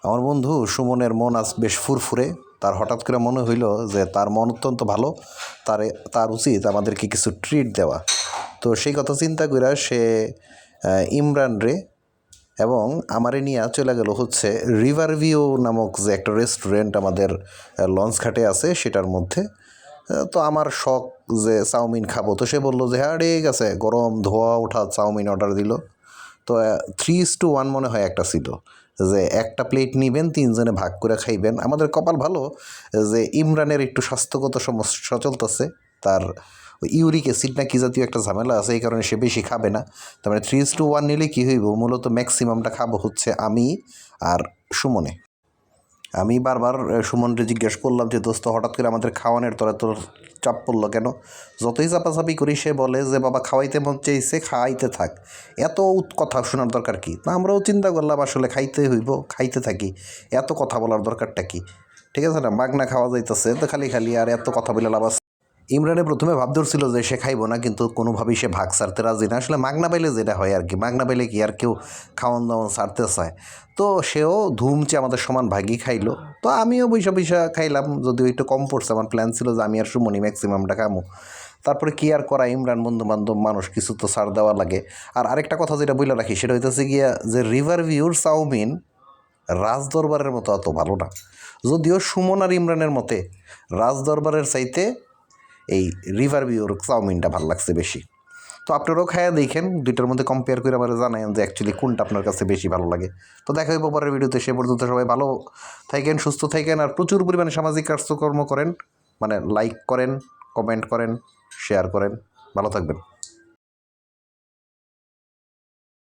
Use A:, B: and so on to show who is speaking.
A: আমার বন্ধু সুমনের মন আজ বেশ ফুরফুরে। তার হঠাৎ করে মনে হইল যে তার মন অত্যন্ত ভালো, তার উচিত আমাদেরকে কিছু ট্রিট দেওয়া। তো সেই কথা চিন্তা করে সে ইমরান রে এবং আমারে নিয়ে চলে গেল হচ্ছে রিভার ভিউ নামক যে একটা রেস্টুরেন্ট আমাদের লঞ্চ ঘাটে আছে সেটার মধ্যে। তো আমার শখ যে চাউমিন খাবো, তো সে বললো যে হ্যাঁ ঠিক আছে, গরম ধোয়া ওঠা চাউমিন অর্ডার দিল। তো 3:1 মনে হয় একটা ছিল, যে একটা প্লেট নিবেন, তিনজনে ভাগ করে খাইবেন। আমাদের কপাল ভালো যে ইমরানের একটু স্বাস্থ্যগত সমস্যা চলতেছে, তার ইউরিক অ্যাসিড না কি জাতীয় একটা ঝামেলা আছে, এই কারণে সে বেশি খাবে না। তার মানে 3:1 নিলে কী হইব, মূলত ম্যাক্সিমামটা খাবো হচ্ছে আমি আর সুমনে। আমি বারবার সুমনকে জিজ্ঞেস করলাম যে দোস্ত, হঠাৎ করে আমাদের খাওয়ানোর তোর চাপ পড়লো কেন? যতই চাপাচাপি করি সে বলে যে বাবা খাওয়াইতে মন চাইছে, খাওয়াইতে থাক, এত কথা শোনার দরকার কি? না, আমরাও চিন্তা করলাম আসলে খাইতে হইব, খাইতে থাকি, এত কথা বলার দরকারটা কি? ঠিক আছে না, মাগনা খাওয়া যাইতেছে তো খালি খালি আর এত কথা বলে লাভ আছে? ইমরানে প্রথমে ভাব ধরছিল যে সে খাইব না, কিন্তু কোনোভাবেই সে ভাগ ছাড়তে রাজি না। আসলে মাগনা পাইলে যেটা হয় আর কি, মাগনা পাইলে কি আর কেউ খাওয়ান দাওয়ান ছাড়তে চায়? তো সেও ধুমচে আমাদের সমান ভাগই খাইলো। তো আমিও বৈশা বৈশা খাইলাম, যদিও একটু কম পড়ছে। আমার প্ল্যান ছিল যে আমি আর সুমনি ম্যাক্সিমামটা খামো। তারপরে কি আর করা, ইমরান বন্ধু বান্ধব মানুষ, কিছু তো ছাড় দেওয়া লাগে। আর আরেকটা কথা যেটা বলে রাখি, সেটা হইতেছে গিয়া যে রিভার ভিউর চাউমিন রাজদরবারের মতো অত ভালো না। যদিও সুমন আর ইমরানের মতে রাজদরবারের চাইতে এই রিভার ভিউর চাউমিনটা ভালো লাগছে বেশি। তো আপনারাও খায়া দেখেন, দুইটার মধ্যে কম্পেয়ার করে আমার জানায়েন যে অ্যাকচুয়ালি কোনটা আপনার কাছে বেশি ভালো লাগে। তো দেখা হইব পরের ভিডিওতে। সে পর্যন্ত সবাই ভালো থাকেন, সুস্থ থাকেন, আর প্রচুর পরিমাণে সামাজিক কার্যক্রম করেন, মানে লাইক করেন, কমেন্ট করেন, শেয়ার করেন। ভালো থাকবেন।